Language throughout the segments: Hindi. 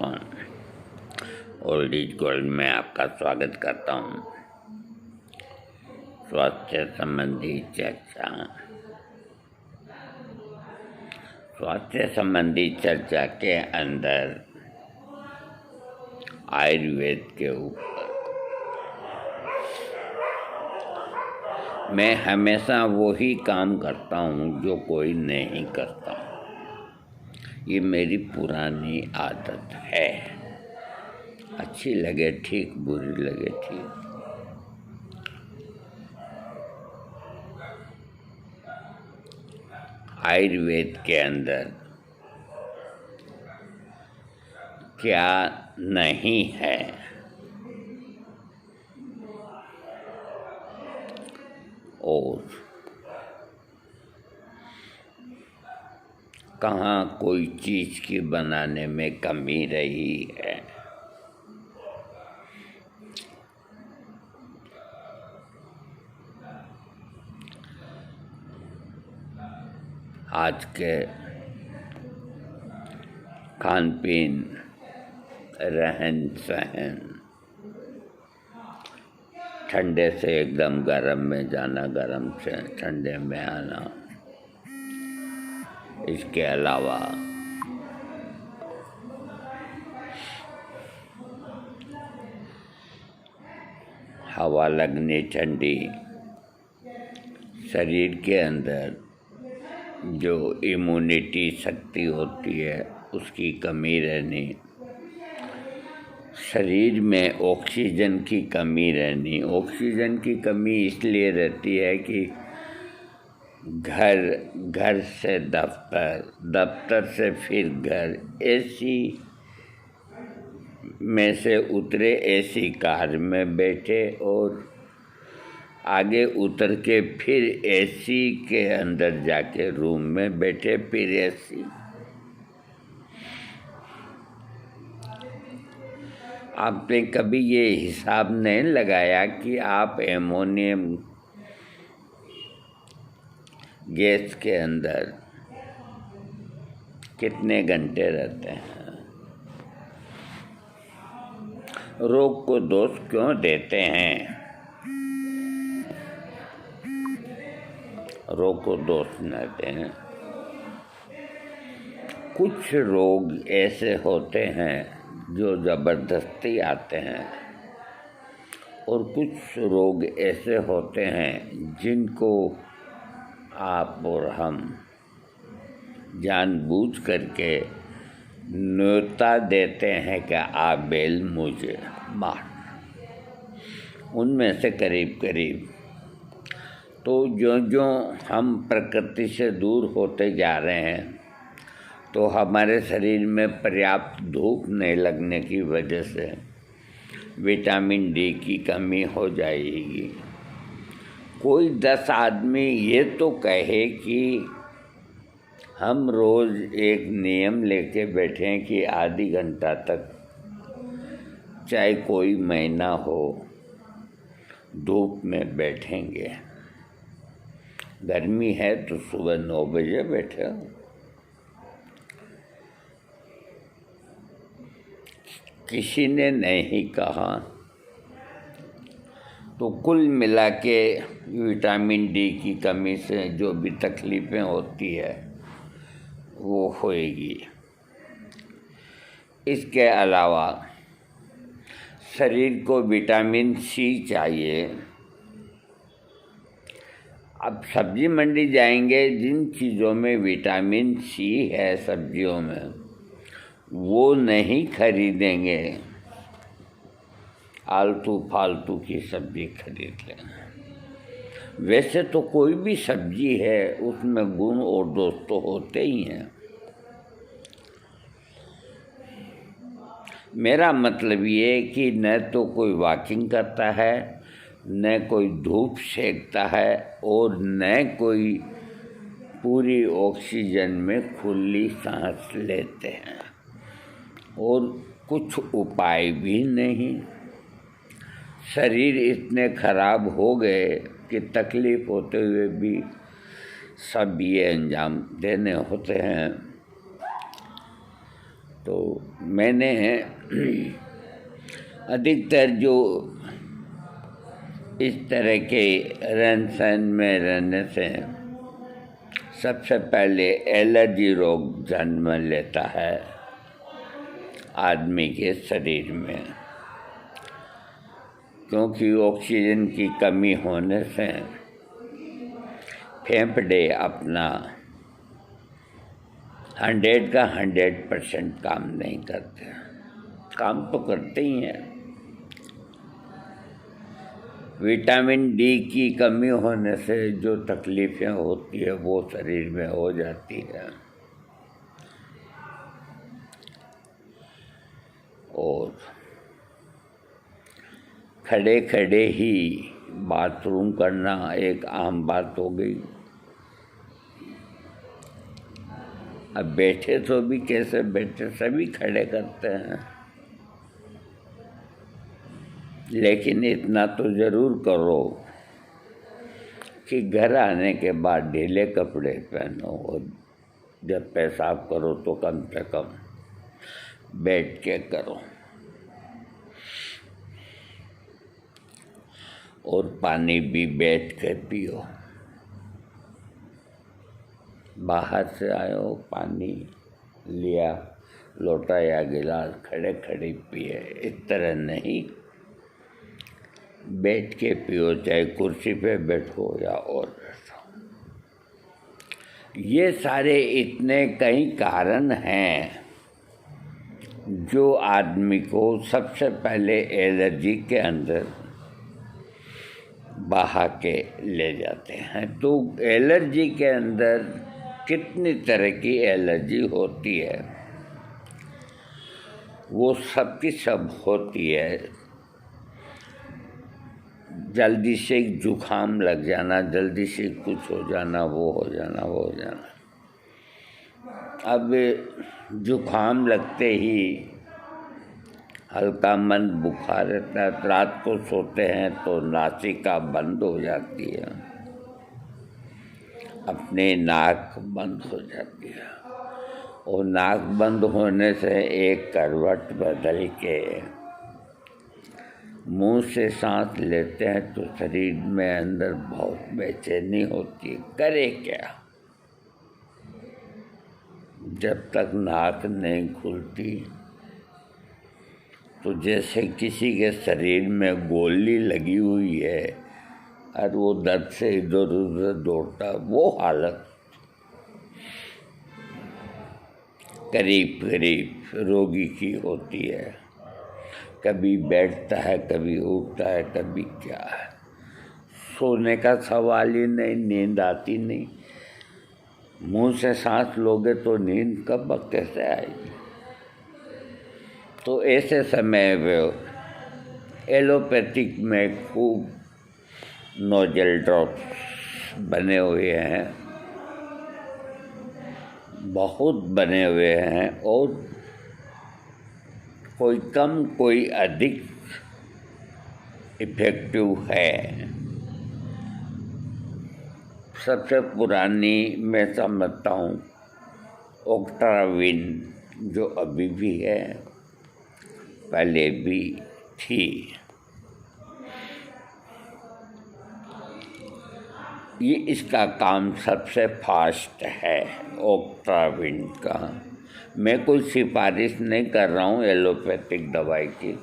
मैराथन ओल्ड इज गोल्ड में आपका स्वागत करता हूँ। स्वास्थ्य संबंधी चर्चा के अंदर आयुर्वेद के ऊपर मैं हमेशा वही काम करता हूँ जो कोई नहीं करता। ये मेरी पुरानी आदत है, अच्छी लगे ठीक, बुरी लगे ठीक। आयुर्वेद के अंदर क्या नहीं है, और कहाँ कोई चीज़ की बनाने में कमी रही है। आज के खान पीन, रहन सहन, ठंडे से एकदम गर्म में जाना, गर्म से ठंडे में आना, इसके अलावा हवा लगनी ठंडी, शरीर के अंदर जो इम्यूनिटी शक्ति होती है उसकी कमी रहनी, शरीर में ऑक्सीजन की कमी रहनी। ऑक्सीजन की कमी इसलिए रहती है कि घर से दफ्तर, दफ्तर से फिर घर, एसी में से उतरे एसी कार में बैठे और आगे उतर के फिर एसी के अंदर जाके रूम में बैठे, फिर एसी। आपने कभी ये हिसाब नहीं लगाया कि आप एमोनियम गैस के अंदर कितने घंटे रहते हैं? रोग को दोष क्यों देते हैं? रोग को दोष न दें। कुछ रोग ऐसे होते हैं जो ज़बरदस्ती आते हैं, और कुछ रोग ऐसे होते हैं जिनको आप और हम जानबूझ करके न्योता देते हैं कि आप बेल मुझे मार। उनमें से करीब करीब तो जो हम प्रकृति से दूर होते जा रहे हैं, तो हमारे शरीर में पर्याप्त धूप नहीं लगने की वजह से विटामिन डी की कमी हो जाएगी। कोई 10 आदमी ये तो कहे कि हम रोज़ एक नियम लेके बैठें कि आधी घंटा तक, चाहे कोई महीना हो, धूप में बैठेंगे। गर्मी है तो सुबह 9 बजे बैठे। किसी ने नहीं कहा। तो कुल मिला के विटामिन डी की कमी से जो भी तकलीफ़ें होती है वो होएगी। इसके अलावा शरीर को विटामिन सी चाहिए। अब सब्जी मंडी जाएंगे, जिन चीज़ों में विटामिन सी है सब्जियों में, वो नहीं खरीदेंगे, आलतू फालतू की सब्जी खरीद लें। वैसे तो कोई भी सब्जी है उसमें गुण और दोष तो होते ही हैं। मेरा मतलब ये कि न तो कोई वॉकिंग करता है, न कोई धूप सेकता है, और न कोई पूरी ऑक्सीजन में खुली सांस लेते हैं, और कुछ उपाय भी नहीं। शरीर इतने खराब हो गए कि तकलीफ़ होते हुए भी सब ये अंजाम देने होते हैं। तो मैंने अधिकतर जो इस तरह के रहन सहन में रहने से सबसे पहले एलर्जी रोग जन्म लेता है आदमी के शरीर में, क्योंकि ऑक्सीजन की कमी होने से फेफड़े अपना 100 का 100% काम नहीं करते। काम तो करते ही हैं। विटामिन डी की कमी होने से जो तकलीफ़ें होती है वो शरीर में हो जाती है। और खड़े खड़े ही बाथरूम करना एक आम बात हो गई। अब बैठे तो भी कैसे बैठे, सभी खड़े करते हैं, लेकिन इतना तो ज़रूर करो कि घर आने के बाद ढीले कपड़े पहनो और जब पेशाब करो तो कम से कम बैठ के करो। और पानी भी बैठ के पियो। बाहर से आयो, पानी लिया लोटा या गिलास, खड़े खड़े पिए। इस तरह नहीं, बैठ के पियो, चाहे कुर्सी पे बैठो या और बैठो। ये सारे इतने कई कारण हैं जो आदमी को सबसे पहले एलर्जी के अंदर बहा के ले जाते हैं। तो एलर्जी के अंदर कितनी तरह की एलर्जी होती है, वो सबकी सब होती है। जल्दी से जुखाम लग जाना, जल्दी से कुछ हो जाना, वो हो जाना, वो हो जाना। अब जुखाम लगते ही हल्का मंद बुखार रहता है। रात को सोते हैं तो नासिका बंद हो जाती है, अपने नाक बंद हो जाती है। और नाक बंद होने से एक करवट बदल के मुंह से सांस लेते हैं तो शरीर में अंदर बहुत बेचैनी होती है। करे क्या? जब तक नाक नहीं खुलती तो जैसे किसी के शरीर में गोली लगी हुई है और वो दर्द से इधर उधर दौड़ता, वो हालत करीब करीब रोगी की होती है। कभी बैठता है, कभी उठता है, कभी क्या है। सोने का सवाल ही नहीं, नींद आती नहीं। मुंह से सांस लोगे तो नींद कब कैसे आएगी? तो ऐसे समय में एलोपैथिक में खूब नोजल ड्रॉप्स बने हुए हैं, बहुत बने हुए हैं, और कोई कम कोई अधिक इफ़ेक्टिव है। सबसे पुरानी मैं समझता हूँ ओक्ट्राविन, जो अभी भी है, पहले भी थी। ये इसका काम सबसे फास्ट है ओक्ट्राविन का। मैं कोई सिफारिश नहीं कर रहा हूँ एलोपैथिक दवाई की,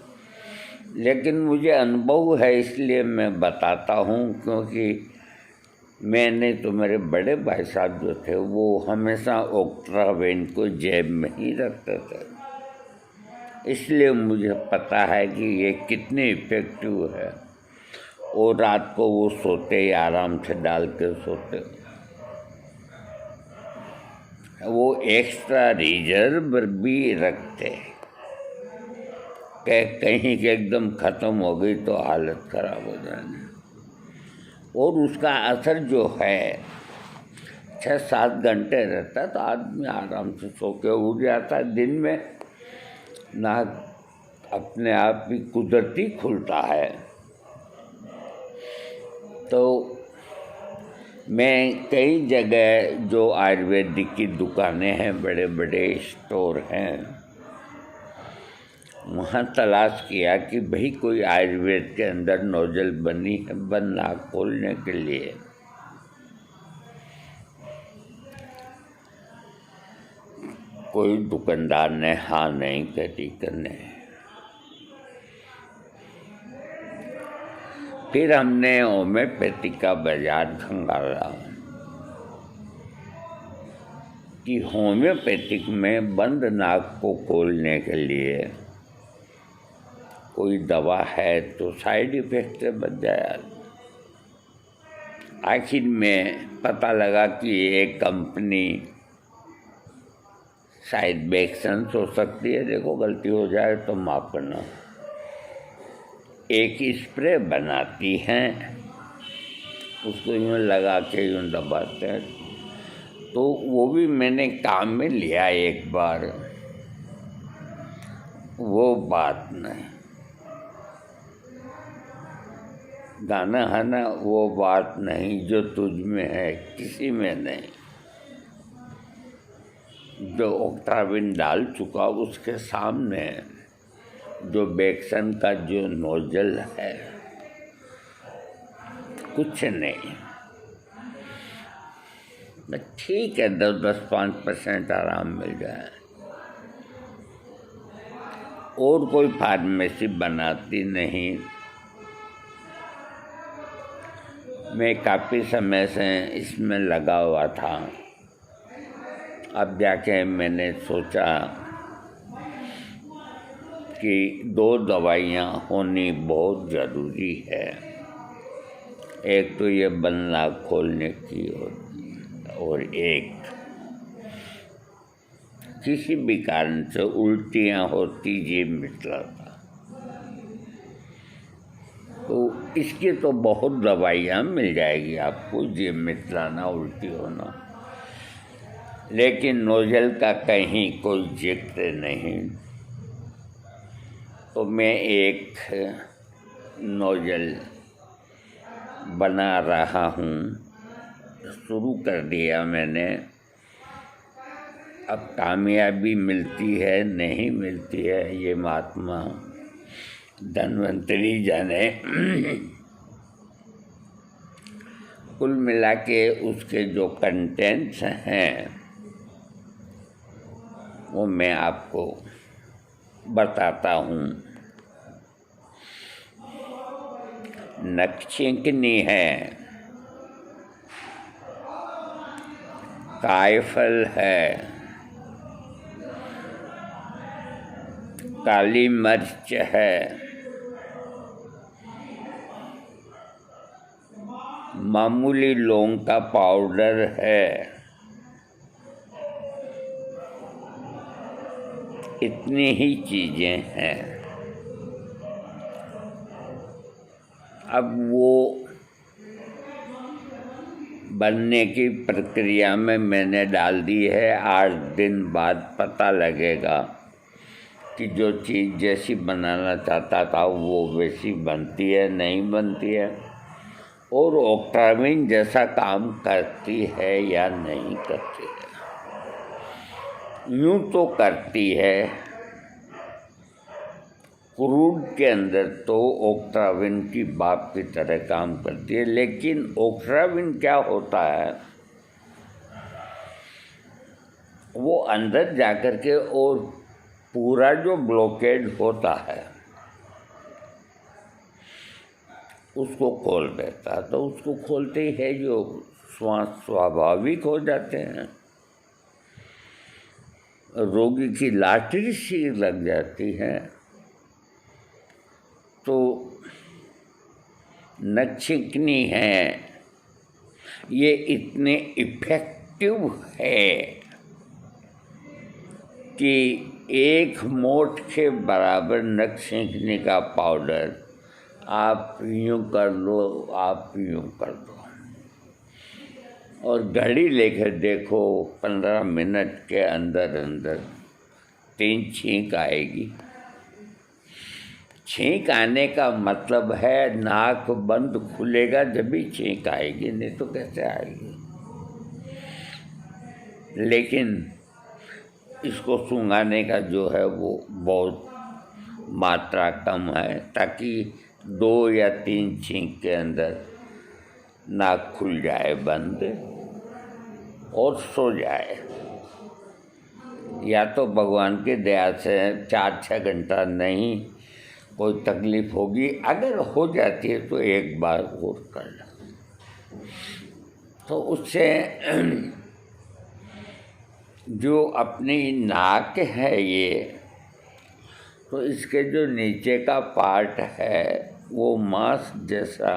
लेकिन मुझे अनुभव है इसलिए मैं बताता हूँ, क्योंकि मैंने तो मेरे बड़े भाई साहब जो थे वो हमेशा ओक्ट्राविन को जेब में ही रखते थे, इसलिए मुझे पता है कि ये कितनी इफ़ेक्टिव है। और रात को वो सोते ही आराम से डाल के सोते। वो एक्स्ट्रा रिजर्व भी रखते कि कहीं के एकदम ख़त्म हो गई तो हालत ख़राब हो जाए। और उसका असर जो है 6-7 घंटे रहता है, तो आदमी आराम से सो के उठ जाता है। दिन में नाक अपने आप ही कुदरती खुलता है। तो मैं कई जगह जो आयुर्वेदिक की दुकानें हैं, बड़े बड़े स्टोर हैं, वहाँ तलाश किया कि भाई कोई आयुर्वेद के अंदर नोजल बनी है बंद नाक खोलने के लिए। कोई दुकानदार ने हाँ नहीं करी करने। फिर हमने होम्योपैथिक का बाजार खंगाला कि होम्योपैथिक में बंद नाक को खोलने के लिए कोई दवा है तो साइड इफेक्ट से बच जाए। आखिर में पता लगा कि एक कंपनी शायद बेक्सेंस हो सकती है, देखो गलती हो जाए तो माफ़ करना, एक स्प्रे बनाती हैं, उसको यूँ लगा के यूँ दबाते हैं। तो वो भी मैंने काम में लिया एक बार। वो बात नहीं, गाना है ना, वो बात नहीं जो तुझ में है किसी में नहीं। जो ऑक्टाविन डाल चुका उसके सामने जो बेक्सन का जो नोजल है कुछ नहीं। ठीक है, 10-5% आराम मिल जाए। और कोई फार्मेसी बनाती नहीं। मैं काफ़ी समय से इसमें लगा हुआ था। अब जाके मैंने सोचा कि 2 दवाइयाँ होनी बहुत ज़रूरी है। एक तो ये बंद नाक खोलने की और एक किसी भी कारण से उल्टियाँ होती जीभ मिचलाता, तो इसकी तो बहुत दवाइयाँ मिल जाएगी आपको, जीभ मिचलाना, उल्टी होना। लेकिन नोजल का कहीं कोई जिक्र नहीं। तो मैं एक नोजल बना रहा हूँ, शुरू कर दिया मैंने। अब कामयाबी मिलती है नहीं मिलती है ये महात्मा धन्वंतरी जाने। कुल मिला के उसके जो कंटेंट्स हैं वो मैं आपको बताता हूँ। नखछिंकनी है, कायफल है, काली मिर्च है, मामूली लौंग का पाउडर है। इतनी ही चीज़ें हैं। अब वो बनने की प्रक्रिया में मैंने डाल दी है। 8 दिन बाद पता लगेगा कि जो चीज़ जैसी बनाना चाहता था वो वैसी बनती है नहीं बनती है, और ऑक्टाविन जैसा काम करती है या नहीं करती है। यूँ तो करती है, क्रूड के अंदर तो ऑक्टाविन की बाप की तरह काम करती है। लेकिन ऑक्टाविन क्या होता है, वो अंदर जाकर के और पूरा जो ब्लॉकेड होता है उसको खोल देता है। तो उसको खोलते ही है जो श्वास स्वाभाविक हो जाते हैं, रोगी की लाटरी सी लग जाती है। तो नखछिंकनी है, ये इतने इफ़ेक्टिव है कि 1 मोठ के बराबर नखछिंकनी का पाउडर आप यूँ कर लो, आप यूँ कर दो, और घड़ी लेकर देखो 15 मिनट के अंदर अंदर 3 छींक आएगी। छींक आने का मतलब है नाक बंद खुलेगा जब भी छींक आएगी, नहीं तो कैसे आएगी। लेकिन इसको सूंघाने का जो है वो बहुत मात्रा कम है, ताकि 2 या 3 छींक के अंदर नाक खुल जाए बंद और सो जाए। या तो भगवान की दया से 4-6 घंटा नहीं कोई तकलीफ होगी, अगर हो जाती है तो एक बार और कर लो। तो उससे जो अपनी नाक है ये, तो इसके जो नीचे का पार्ट है वो मांस जैसा,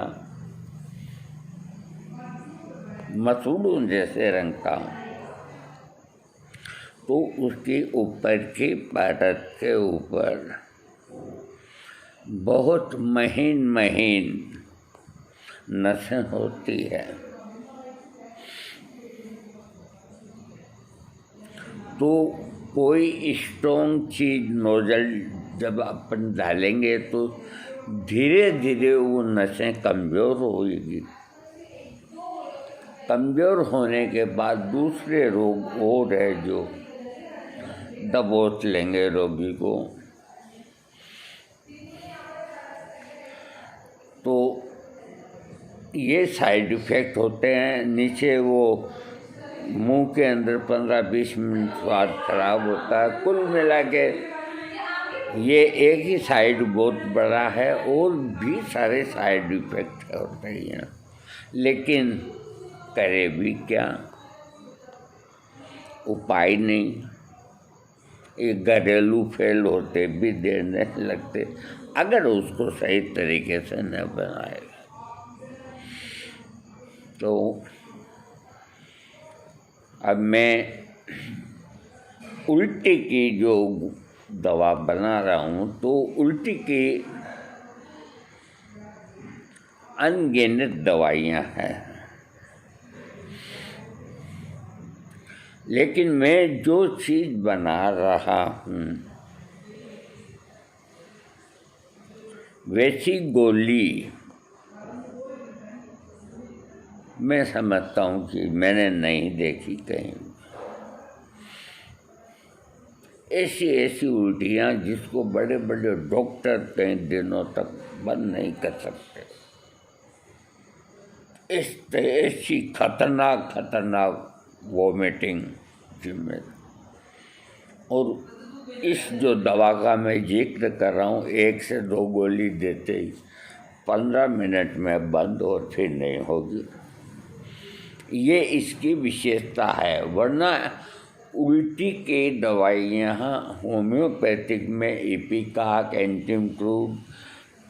मसूड़ों जैसे रंग का, तो उसकी ऊपर की परत के ऊपर बहुत महीन महीन नसें होती है। तो कोई स्ट्रॉन्ग चीज नोजल जब अपन डालेंगे तो धीरे धीरे वो नसें कमज़ोर होगी। कमज़ोर होने के बाद दूसरे रोग और है जो दबोच लेंगे रोगी को। तो ये साइड इफ़ेक्ट होते हैं। नीचे वो मुंह के अंदर 15-20 मिनट स्वाद खराब होता है। कुल मिला के ये एक ही साइड बहुत बड़ा है और भी सारे साइड इफ़ेक्ट होते हैं, लेकिन करे भी क्या, उपाय नहीं। ये घरेलू फेल होते भी देर नहीं लगते अगर उसको सही तरीके से न बनाए। तो अब मैं उल्टी की जो दवा बना रहा हूँ, तो उल्टी की अनगिनत दवाइयाँ हैं, लेकिन मैं जो चीज़ बना रहा हूँ वैसी गोली मैं समझता हूँ कि मैंने नहीं देखी कहीं। ऐसी उल्टियाँ जिसको बड़े बड़े डॉक्टर कई दिनों तक बंद नहीं कर सकते, ऐसी खतरनाक वॉमिटिंग जिसमें। और इस जो दवा का मैं जिक्र कर रहा हूँ, 1 से 2 गोली देते ही 15 मिनट में बंद और फिर नहीं होगी। ये इसकी विशेषता है। वरना उल्टी की दवाइयाँ होम्योपैथिक में इपिकाक, एंटीम्क्रूड,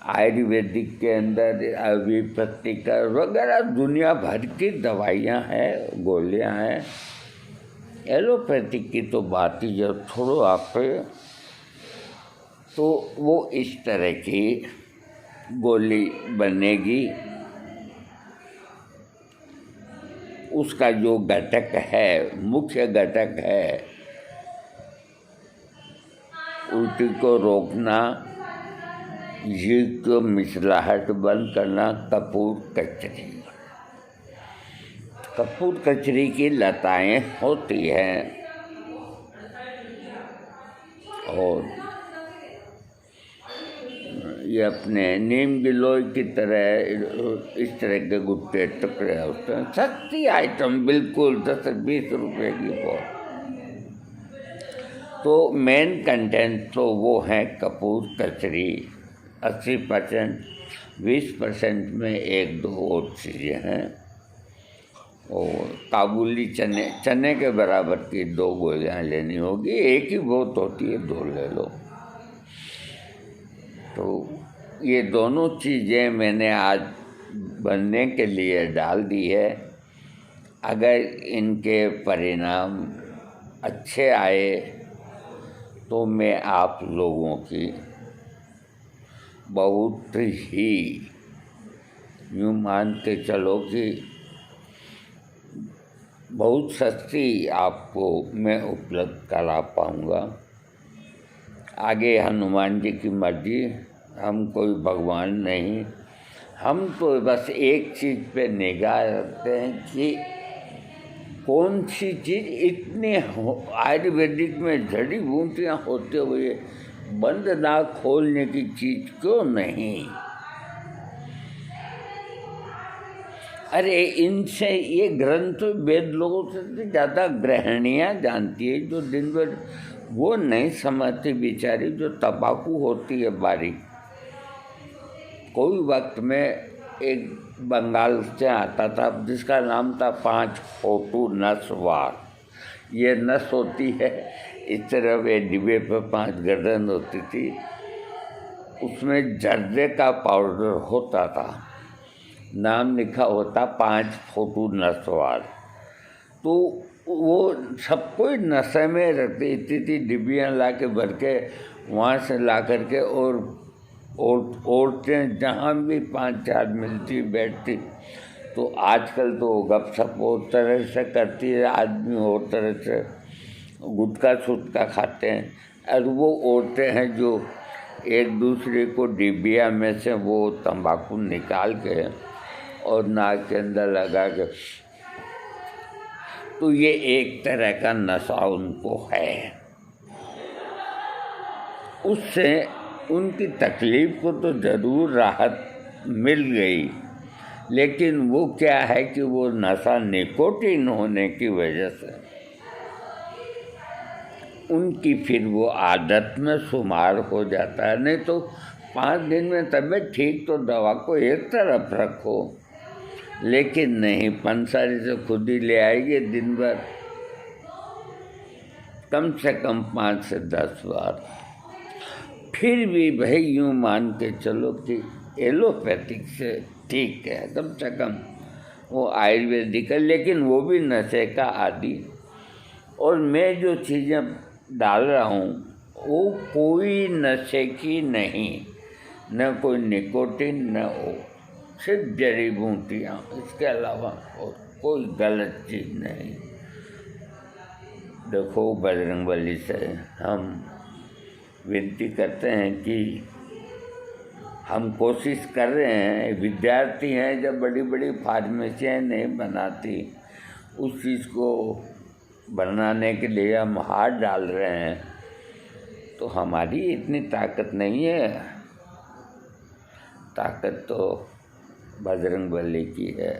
आयुर्वेदिक के अंदर विपत्तिकर वगैरह दुनिया भर की दवाइयाँ हैं, गोलियाँ हैं। एलोपैथिक की तो बात ही जब छोड़ो आप, तो वो इस तरह की गोली बनेगी। उसका जो घटक है, मुख्य घटक है उल्टी को रोकना, जीभ को मिचलाहट बंद करना, कपूर कचरी। कपूर कचरी की लताएं होती हैं और ये अपने नीम गिलोय की तरह इस तरह के गुट्टे टुकड़े होते हैं। सस्ती आइटम बिल्कुल 10-20 रुपए की बहुत। तो मेन कंटेंट तो वो है कपूर कचरी 80%, 20% में 1-2 और चीज़ें हैं। और काबुली चने के बराबर की 2 गोलियाँ लेनी होगी। एक ही बहुत होती है, 2 ले लो। तो ये दोनों चीज़ें मैंने आज बनने के लिए डाल दी है। अगर इनके परिणाम अच्छे आए तो मैं आप लोगों की बहुत ही यूँ मान के चलो कि बहुत सस्ती आपको मैं उपलब्ध करा पाऊँगा। आगे हनुमान जी की मर्जी, हम कोई भगवान नहीं। हम तो बस एक चीज़ पे निगाह रखते हैं कि कौन सी चीज़ इतने आयुर्वेदिक में जड़ी बूटियाँ होते हुए बंद ना खोलने की चीज क्यों नहीं। अरे इनसे ये ग्रंथ वेद लोगों से ज़्यादा गृहिणियाँ जानती है, जो दिन भर वो नहीं समझती बेचारी, जो तंबाकू होती है बारीक। कोई वक्त में एक बंगाल से आता था जिसका नाम था 5 फोटू नसवार। ये नस होती है इस तरह, वे डिब्बे पर 5 गर्दन होती थी, उसमें जर्दे का पाउडर होता था, नाम लिखा होता 5 फोटू नसवार। तो वो सब कोई नशे में रखते, इतनी इतनी डिब्बियाँ ला के भर के वहाँ से ला कर के, और औरतें जहाँ भी 5-4 मिलती बैठती। तो आजकल तो गपशप और तरह से करती है, आदमी और तरह से गुटखा सुटका खाते हैं, और वो औरतें हैं जो एक दूसरे को डिब्बिया में से वो तंबाकू निकाल के और नाक के अंदर लगा के, तो ये एक तरह का नशा उनको है। उससे उनकी तकलीफ को तो ज़रूर राहत मिल गई, लेकिन वो क्या है कि वो नशा निकोटीन होने की वजह से उनकी फिर वो आदत में शुमार हो जाता है। नहीं तो 5 दिन में तबीयत ठीक तो दवा को एक तरफ रखो, लेकिन नहीं, पंसारी से खुद ही ले आएगी दिन भर, कम से कम 5 से 10 बार। फिर भी भाई यूँ मान के चलो कि एलोपैथिक से ठीक है, कम से कम वो आयुर्वेदिक है, लेकिन वो भी नशे का आदि। और मैं जो चीज़ें डाल रहा हूँ वो कोई नशे की नहीं, न कोई निकोटीन, न वो, सिर्फ जड़ी बूटियाँ, इसके अलावा और कोई गलत चीज़ नहीं। देखो, बजरंगबली से हम विनती करते हैं कि हम कोशिश कर रहे हैं, विद्यार्थी हैं, जब बड़ी बड़ी फार्मेसियाँ नहीं बनाती, उस चीज़ को बनाने के लिए हम हाथ डाल रहे हैं, तो हमारी इतनी ताकत नहीं है। ताकत तो बजरंगबली की है।